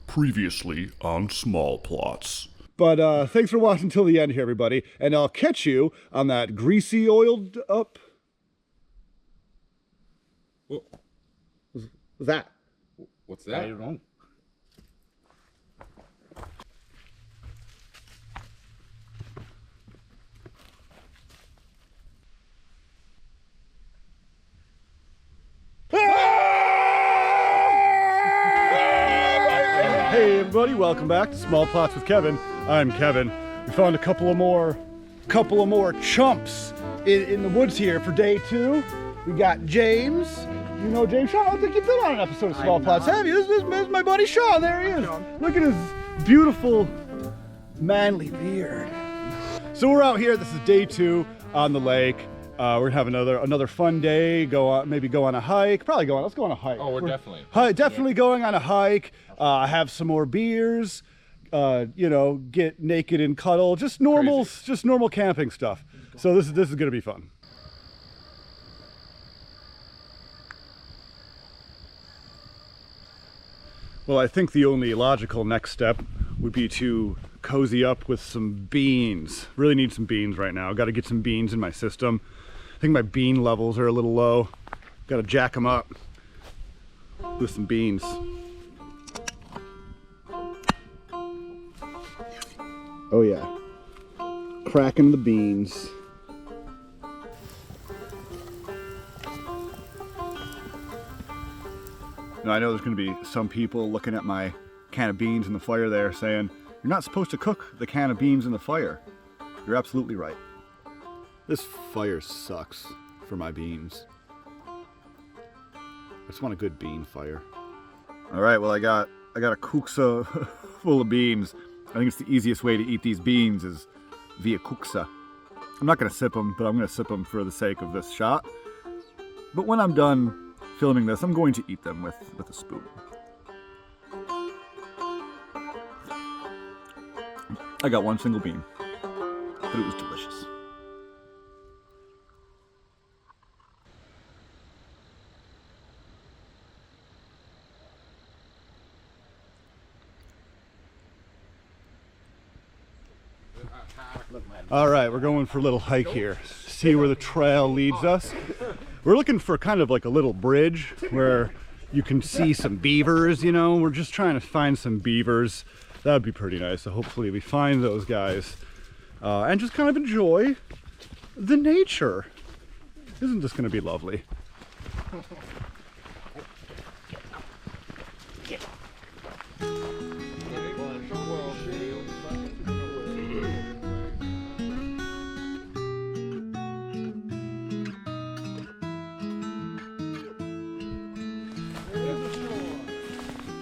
Previously on Small Plots. But thanks for watching till the end here, everybody. And I'll catch you on that greasy oiled up. What? What's that? What's that? I don't know. Hey everybody, welcome back to Small Plots with Kevin. I'm Kevin. We found a couple of more chumps in the woods here for day 2. We got James. You know James Shaw? I don't think you've been on an episode of Small Plots, have you? This is my buddy Shaw. There he is. Look at his beautiful, manly beard. So we're out here. This is day 2 on the lake. We're gonna have another fun day. Maybe go on a hike. Let's go on a hike. Oh, we're definitely going on a hike. Have some more beers. Get naked and cuddle. Just normal camping stuff. So this is gonna be fun. Well, I think the only logical next step would be to cozy up with some beans. Really need some beans right now. Got to get some beans in my system. I think my bean levels are a little low. Got to jack them up with some beans. Oh yeah, cracking the beans. Now, I know there's going to be some people looking at my can of beans in the fire there saying, you're not supposed to cook the can of beans in the fire. You're absolutely right. This fire sucks for my beans. I just want a good bean fire. All right, well I got a kuksa full of beans. I think it's the easiest way to eat these beans is via kuksa. I'm not going to sip them, but I'm going to sip them for the sake of this shot. But when I'm done filming this, I'm going to eat them with a spoon. I got one single bean, but it was delicious. All right, we're going for a little hike here. See where the trail leads us. We're looking for kind of like a little bridge where you can see some beavers, We're just trying to find some beavers. That would be pretty nice. So hopefully we find those guys and just kind of enjoy the nature. Isn't this going to be lovely?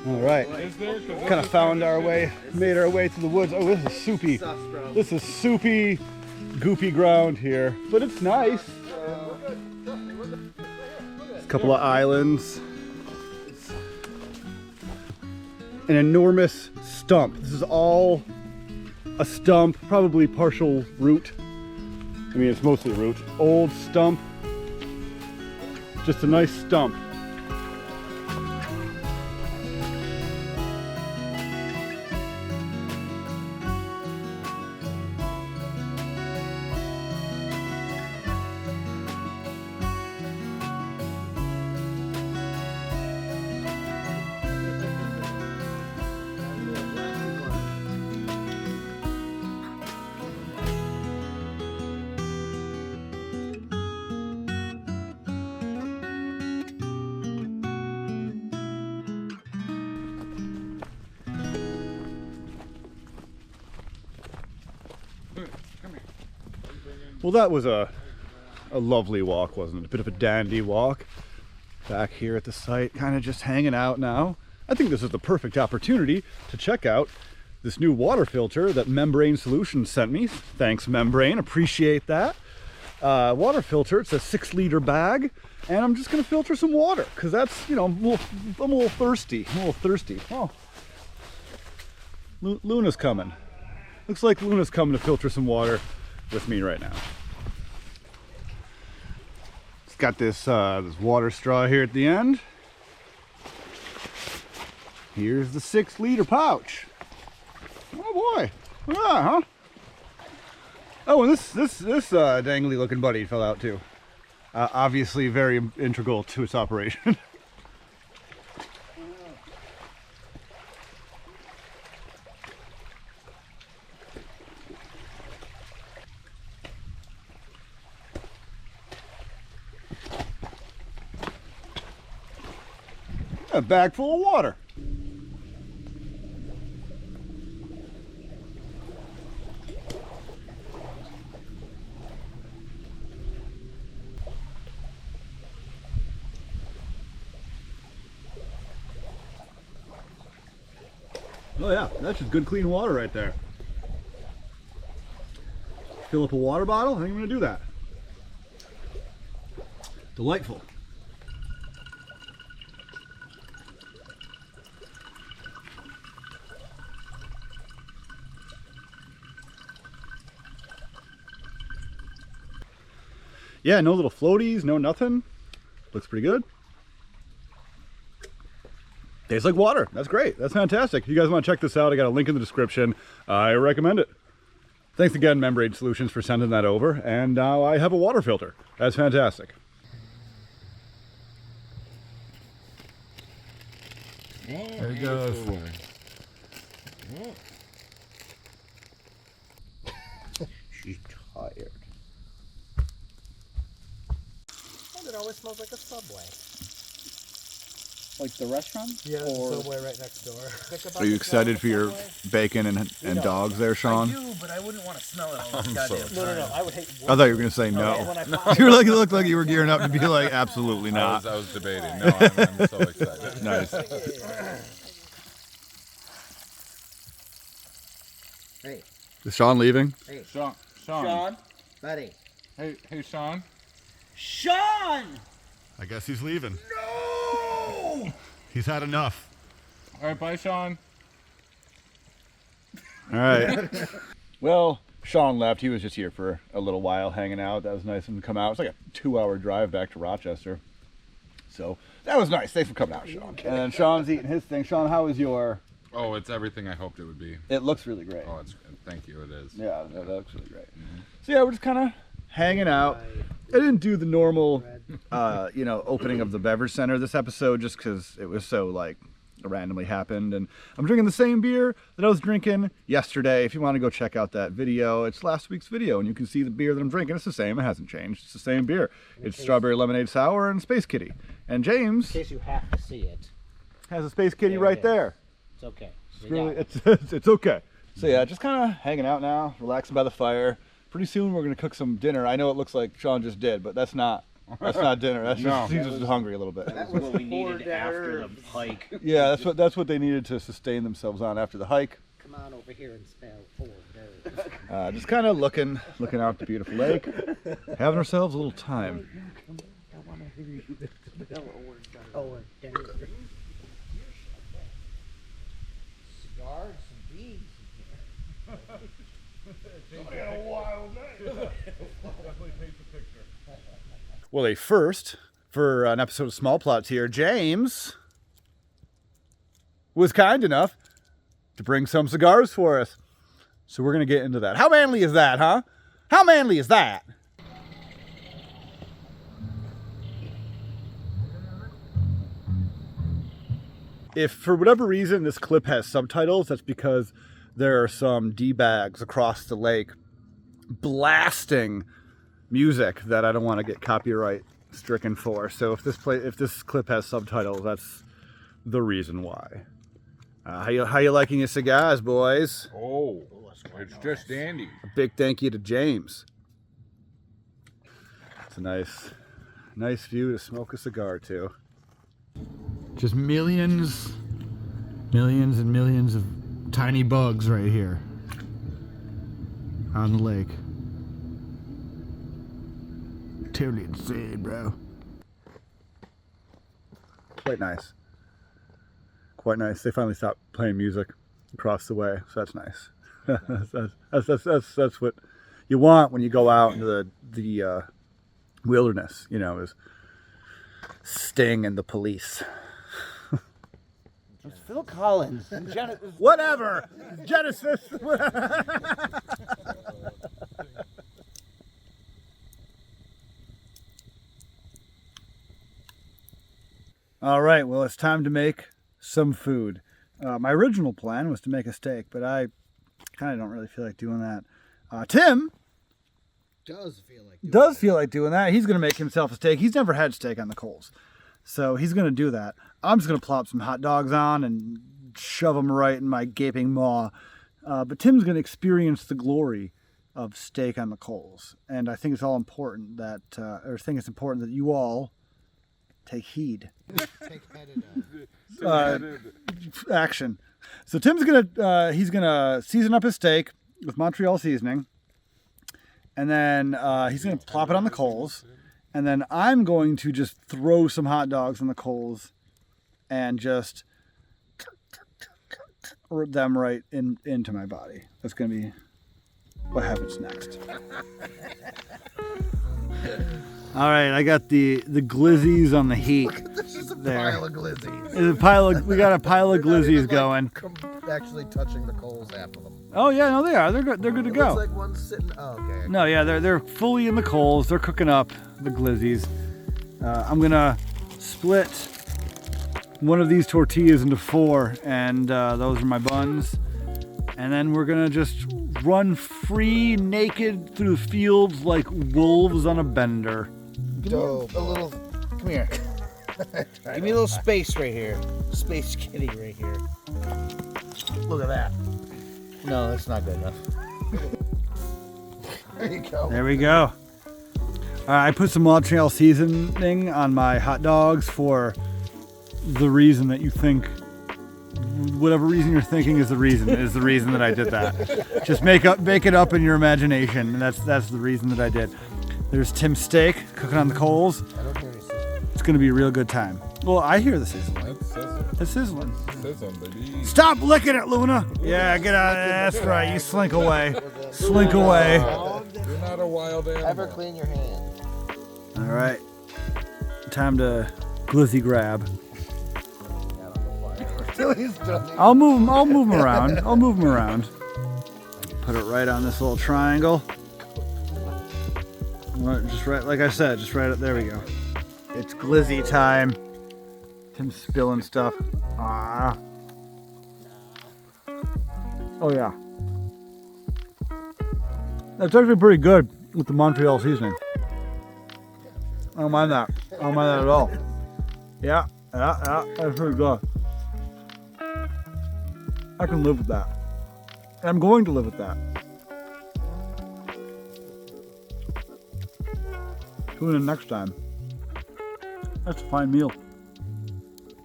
All right, kind of made our way to the woods. Oh, this is soupy. This is soupy, goopy ground here, but it's nice. A couple of islands. An enormous stump. This is all a stump, probably partial root. I mean, it's mostly root. Old stump. Just a nice stump. Well, that was a lovely walk, wasn't it? A bit of a dandy walk. Back here at the site, kind of just hanging out now. I think this is the perfect opportunity to check out this new water filter that Membrane Solutions sent me. Thanks, Membrane. Appreciate that. Water filter. It's a 6-liter bag. And I'm just going to filter some water because that's, I'm a little thirsty. Oh, Luna's coming. Looks like Luna's coming to filter some water with me right now. It's got this water straw here at the end. Here's the 6-liter pouch. Oh boy, look at that, huh? Oh, and this dangly looking buddy fell out too. Obviously very integral to its operation. A bag full of water. Oh yeah, that's just good clean water right there. Fill up a water bottle, I think I'm gonna do that. Delightful. Yeah, no little floaties, no nothing. Looks pretty good. Tastes like water. That's great. That's fantastic. If you guys want to check this out, I got a link in the description. I recommend it. Thanks again, Membrane Solutions, for sending that over. And now I have a water filter. That's fantastic. There it goes. She's tired. It always smells like a Subway. Like the restaurant? Yeah, there's a Subway right next door. Are you excited for your bacon and dogs there, Sean? I do, but I wouldn't want to smell it all the goddamn time. No. I would hate. I thought you were going to say no. You looked like you were gearing up to be like, absolutely not. I was debating. No, I'm so excited. Nice. Hey. Is Sean leaving? Hey. Sean. Buddy. Hey, Sean. Sean! I guess he's leaving. No! He's had enough. All right, bye, Sean. All right. Well, Sean left. He was just here for a little while hanging out. That was nice of him to come out. It's like a 2-hour drive back to Rochester. So that was nice. Thanks for coming out, Sean. And then Sean's eating his thing. Sean, how was your... Oh, it's everything I hoped it would be. It looks really great. Oh, thank you. It is. Yeah, that looks really great. So yeah, we're just kind of hanging out. I didn't do the normal, opening of the beverage center this episode just because it was so like randomly happened. And I'm drinking the same beer that I was drinking yesterday. If you want to go check out that video, it's last week's video, and you can see the beer that I'm drinking. It's the same. It hasn't changed. It's the same beer. It's Strawberry Lemonade Sour and Space Kitty. And James, In case you have to see it, has a Space Kitty right there. it's okay. It's okay. So yeah, just kind of hanging out now, relaxing by the fire. Pretty soon we're gonna cook some dinner. I know it looks like Sean just did, but that's not dinner. That's just he's just hungry a little bit. That was what we needed after the hike. Yeah, that's what they needed to sustain themselves on after the hike. Come on over here and smell hors d'oeuvres. Just kind of looking out at the beautiful lake, having ourselves a little time. I want to hear you smell hors d'oeuvres. Cigars and beans. Well, a first for an episode of Small Plots here. James was kind enough to bring some cigars for us. So we're going to get into that. How manly is that, huh? How manly is that? If for whatever reason this clip has subtitles, that's because there are some D-bags across the lake blasting music that I don't want to get copyright stricken for. So if this clip has subtitles, that's the reason why. How you liking your cigars, boys? Oh, it's just dandy. A big thank you to James. It's a nice view to smoke a cigar to. Just millions and millions of tiny bugs right here on the lake. Totally insane, bro. Quite nice. Quite nice. They finally stopped playing music across the way, so that's nice. that's what you want when you go out into the wilderness, is Sting and the Police. It's Phil Collins. Whatever. Genesis. All right, well, it's time to make some food. My original plan was to make a steak, but I kind of don't really feel like doing that. Tim Does feel like doing that. He's going to make himself a steak. He's never had steak on the coals, so he's going to do that. I'm just going to plop some hot dogs on and shove them right in my gaping maw. But Tim's going to experience the glory of steak on the coals, and I think it's all important that, it's important that you all take heed. take headed Action. So Tim's he's gonna season up his steak with Montreal seasoning, and then he's gonna plop it on the coals, and then I'm going to just throw some hot dogs on the coals, and just rip them right into my body. That's gonna be what happens next. All right, I got the glizzies on the heat. This is a there. pile of glizzies. We got a pile of glizzies going. Actually touching the coals, half of them. Oh yeah, no, they are. They're good. They're good to go. Looks like one's sitting. Oh, okay. No, yeah, they're fully in the coals. They're cooking up the glizzies. I'm gonna split one of these tortillas into 4, and those are my buns. And then we're gonna just run free, naked through the fields like wolves on a bender. Dope. A little. Come here. Give me a little space right here. Space kitty right here. Look at that. No, that's not good enough. There you go. There we go. I put some Montreal seasoning on my hot dogs for the reason that you think, whatever reason you're thinking is the reason that I did that. Just make it up in your imagination, and that's the reason that I did. There's Tim's steak cooking on the coals. I don't hear any sizzling. It's gonna be a real good time. Well, I hear the sizzling. That's sizzling. It's sizzling. Sizzling, baby. Stop licking it, Luna. Yeah, get out of there. That's right. You slink away. Slink away. You're not a wild animal. Ever clean your hands? All right. Time to glizzy grab. I'll move him around. I'll move him around. Put it right on this little triangle. Just right, like I said, just right up. There we go. It's glizzy time. Tim's spilling stuff. Ah. Oh yeah. That's actually pretty good with the Montreal seasoning. I don't mind that. I don't mind that at all. Yeah. That's pretty good. I can live with that. And I'm going to live with that. Tune in next time. That's a fine meal.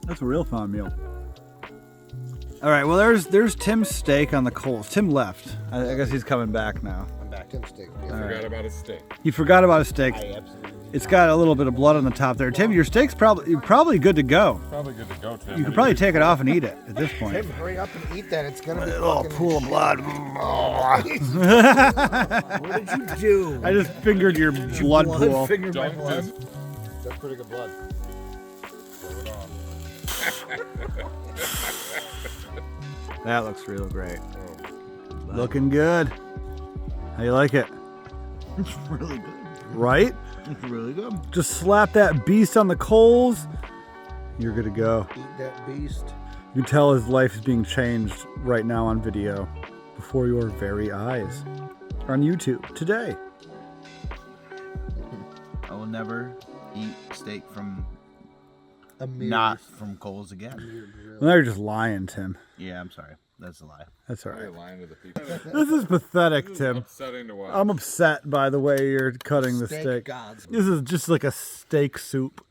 That's a real fine meal. All right, well, there's Tim's steak on the coals. Tim left. I guess he's coming back now. I'm back. Tim's steak. I forgot about his steak. You forgot about his steak. I absolutely. It's got a little bit of blood on the top there. Tim, your steak's probably good to go. Probably good to go, Tim. You could probably take it off and eat it at this point. Tim, hurry up and eat that. It's gonna be A little fucking pool of blood. What did you do? I just fingered your blood pool. Fingered my Don't blood. just- That's pretty good blood. Throw it on. That looks real great. Looking good. How you like it? It's really good. Right? It's really good. Just slap that beast on the coals. You're good to go. Eat that beast. You can tell his life is being changed right now on video before your very eyes. On YouTube today. I will never eat steak from A mere not from Coles again. Well, now you're just lying, Tim. Yeah, I'm sorry. That's a lie. That's all You're right. lying to the people. This is pathetic, Tim. Upsetting to watch. I'm upset by the way you're cutting the steak. gods. This is just like a steak soup.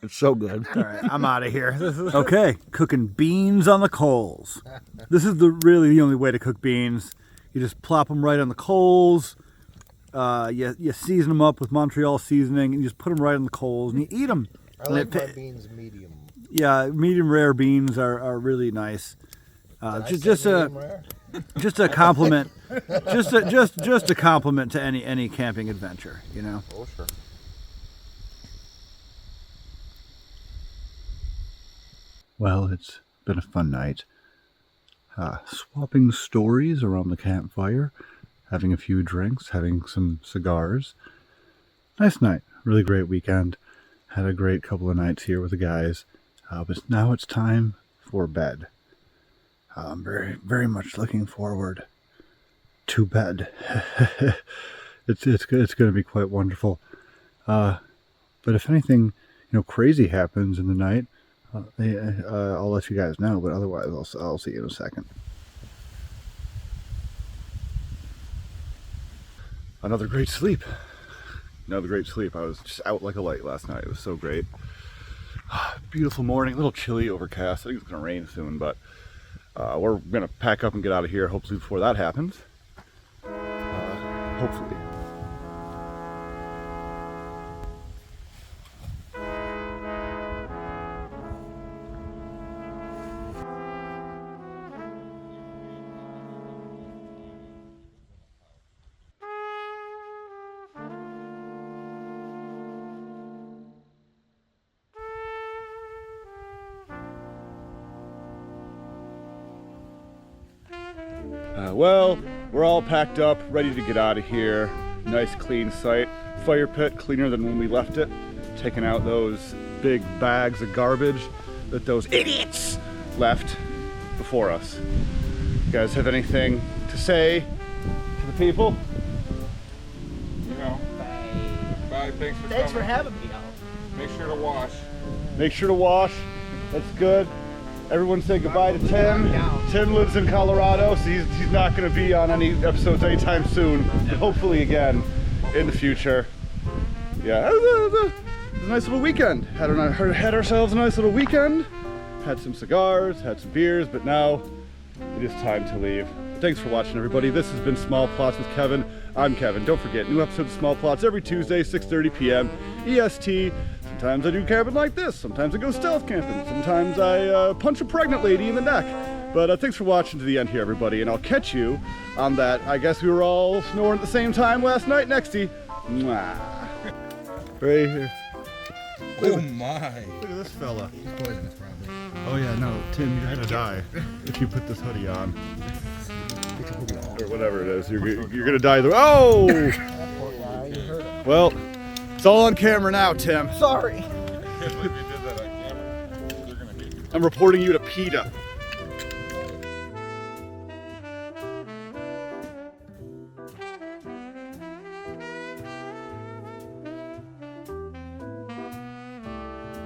It's so good. All right, I'm out of here. Okay, cooking beans on the coals. This is really the only way to cook beans. You just plop them right on the coals. You season them up with Montreal seasoning, and you just put them right on the coals, and you eat them. I like my beans medium. Yeah, medium rare beans are really nice. Just a compliment, just a compliment to any camping adventure, you know. Oh, sure. Well, it's been a fun night. Swapping stories around the campfire, having a few drinks, having some cigars. Nice night. Really great weekend. Had a great couple of nights here with the guys. But now it's time for bed. I'm very, very much looking forward to bed. It's going to be quite wonderful. But if anything, crazy happens in the night, I'll let you guys know. But otherwise, I'll see you in a second. Another great sleep. Another great sleep. I was just out like a light last night. It was so great. Beautiful morning. A little chilly, overcast. I think it's going to rain soon, but we're going to pack up and get out of here hopefully before that happens. Hopefully. Well, we're all packed up, ready to get out of here. Nice clean site. Fire pit cleaner than when we left it. Taking out those big bags of garbage that those idiots left before us. You guys have anything to say to the people? Bye. Thanks for Thanks for coming. having me out. Make sure to wash. Make sure to wash. That's good. Everyone say goodbye to Tim. Tim lives in Colorado, so he's not going to be on any episodes anytime soon. But hopefully again in the future. Yeah, it was a nice little weekend. Had ourselves a nice little weekend. Had some cigars, had some beers, but now it is time to leave. Thanks for watching, everybody. This has been Small Plots with Kevin. I'm Kevin. Don't forget, new episodes of Small Plots every Tuesday, 6:30 p.m. EST. Sometimes I do camping like this. Sometimes I go stealth camping. Sometimes I punch a pregnant lady in the neck. But thanks for watching to the end here, everybody. And I'll catch you on that. I guess we were all snoring at the same time last night. Nexty. Mwah. Right here. Oh my. Look at this fella. He's poisonous, probably. Oh yeah, no, Tim, you're gonna die if you put this hoodie on. Or whatever it is. You're gonna die. Oh! Well, it's all on camera now, Tim. Sorry. I can't believe you did that on camera. They're gonna hate you. I'm reporting you to PETA.